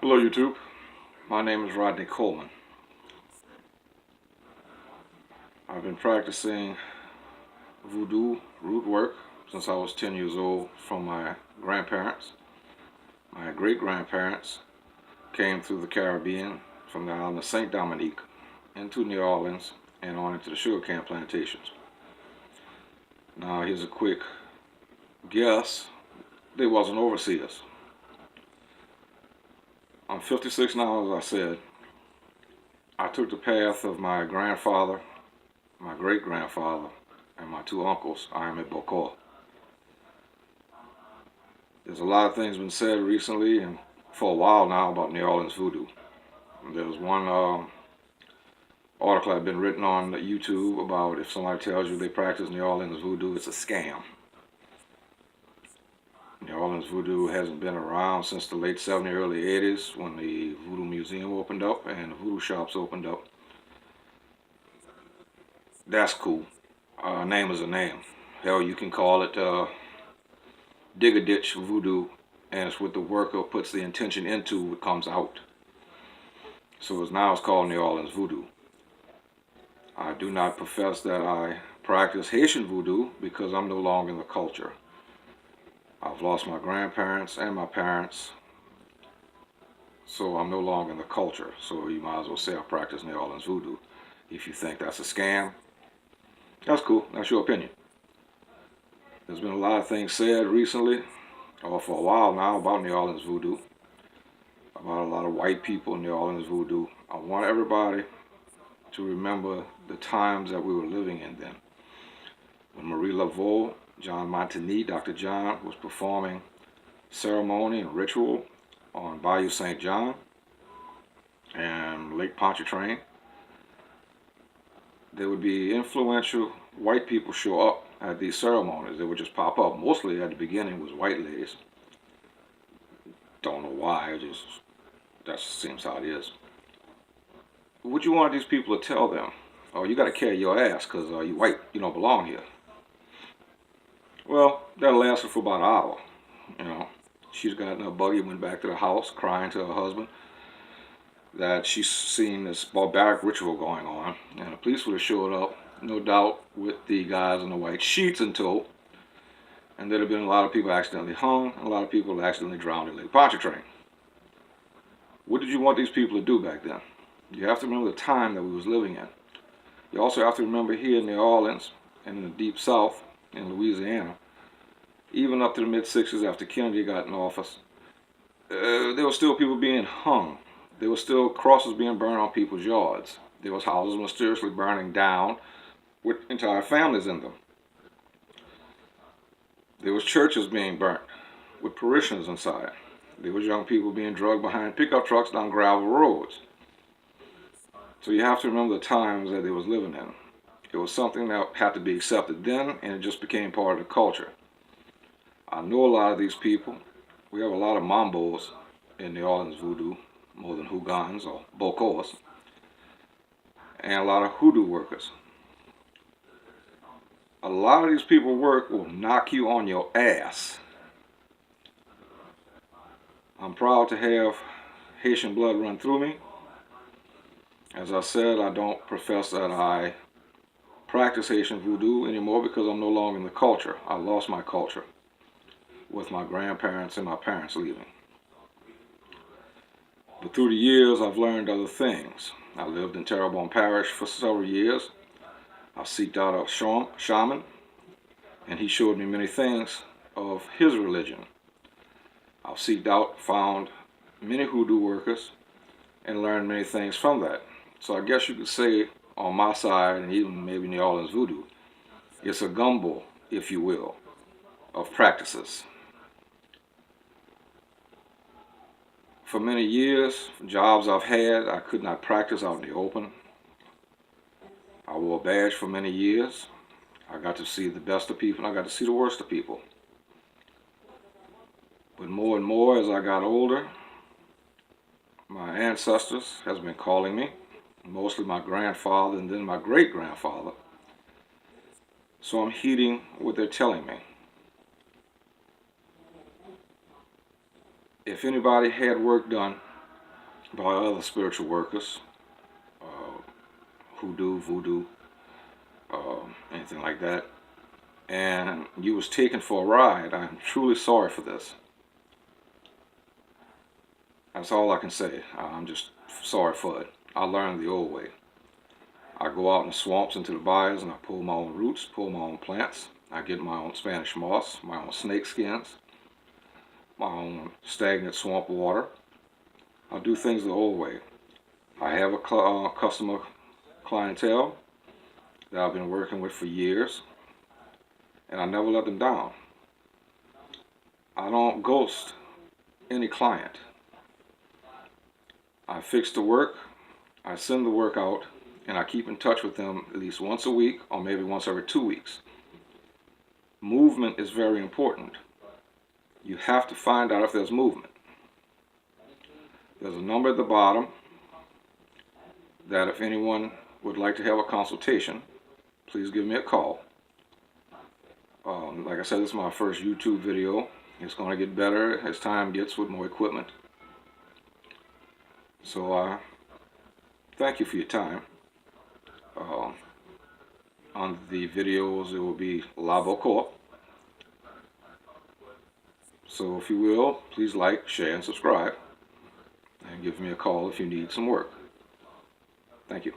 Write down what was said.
Hello YouTube, my name is Rodney Coleman. I've been practicing voodoo root work since I was 10 years old from my grandparents. My great-grandparents came through the Caribbean from the island of St. Dominique into New Orleans and on into the sugarcane plantations. Now here's a quick guess, they wasn't overseers. I'm 56 now, as I said. I took the path of my grandfather, my great-grandfather, and my two uncles, I am a Bokor. There's a lot of things been said recently and for a while now about New Orleans voodoo. There's one article I've been written on YouTube about if somebody tells you they practice New Orleans voodoo, it's a scam. New Orleans voodoo hasn't been around since the late 70s, early 80s when the Voodoo Museum opened up and the voodoo shops opened up. That's cool. A name is a name. Hell, you can call it dig a ditch voodoo, and it's what the worker puts the intention into what comes out. So it's called New Orleans voodoo. I do not profess that I practice Haitian voodoo because I'm no longer in the culture. I've lost my grandparents and my parents, so I'm no longer in the culture. So you might as well say I practice New Orleans voodoo. If you think that's a scam, that's cool. That's your opinion. There's been a lot of things said recently, or for a while now, about New Orleans voodoo, about a lot of white people in New Orleans voodoo. I want everybody to remember the times that we were living in then. When Marie Laveau, John Montagny, Dr. John, was performing ceremony and ritual on Bayou St. John and Lake Pontchartrain, there would be influential white people show up at these ceremonies. They would just pop up. Mostly at the beginning was white ladies. Don't know why, that seems how it is. What you want these people to tell them? Oh, you got to carry your ass because you white, you don't belong here. Well, that lasted for about an hour. You know, she's got in her buggy, went back to the house, crying to her husband that she's seen this barbaric ritual going on, and the police would have showed up, no doubt, with the guys in the white sheets in tow, and there'd have been a lot of people accidentally hung, and a lot of people accidentally drowned in Lake Pontchartrain. What did you want these people to do back then? You have to remember the time that we was living in. You also have to remember here in New Orleans and in the deep south in Louisiana, even up to the mid-60s after Kennedy got in office, there were still people being hung. There were still crosses being burned on people's yards. There was houses mysteriously burning down with entire families in them. There was churches being burnt with parishioners inside. There was young people being dragged behind pickup trucks down gravel roads. So you have to remember the times that they was living in. It was something that had to be accepted then, and it just became part of the culture. I know a lot of these people. We have a lot of mambos in New Orleans voodoo, more than Hougans or Bokors, and a lot of hoodoo workers. A lot of these people work will knock you on your ass. I'm proud to have Haitian blood run through me. As I said, I don't profess that I practice Haitian voodoo anymore because I'm no longer in the culture. I lost my culture with my grandparents and my parents leaving. But through the years, I've learned other things. I lived in Terrebonne Parish for several years. I sought out a shaman, and he showed me many things of his religion. I've sought out, found many hoodoo workers, and learned many things from that. So I guess you could say on my side, and even maybe New Orleans voodoo, it's a gumbo, if you will, of practices. For many years, jobs I've had, I could not practice out in the open. I wore a badge for many years. I got to see the best of people, and I got to see the worst of people. But more and more as I got older, my ancestors has been calling me, mostly my grandfather and then my great-grandfather. So I'm heeding what they're telling me. If anybody had work done by other spiritual workers, hoodoo, voodoo, anything like that, and you was taken for a ride, I'm truly sorry for this. That's all I can say. I'm just sorry for it. I learned the old way. I go out in the swamps into the bayous and I pull my own roots, pull my own plants. I get my own Spanish moss, my own snake skins, my own stagnant swamp water. I do things the old way. I have a customer clientele that I've been working with for years, and I never let them down. I don't ghost any client. I fix the work, I send the work out, and I keep in touch with them at least once a week or maybe once every 2 weeks. Movement is very important. You have to find out if there's movement. There's a number at the bottom that if anyone would like to have a consultation, please give me a call. Like I said, this is my first YouTube video. It's going to get better as time gets with more equipment. So thank you for your time. On the videos, it will be Bokor. So if you will, please like, share, and subscribe. And give me a call if you need some work. Thank you.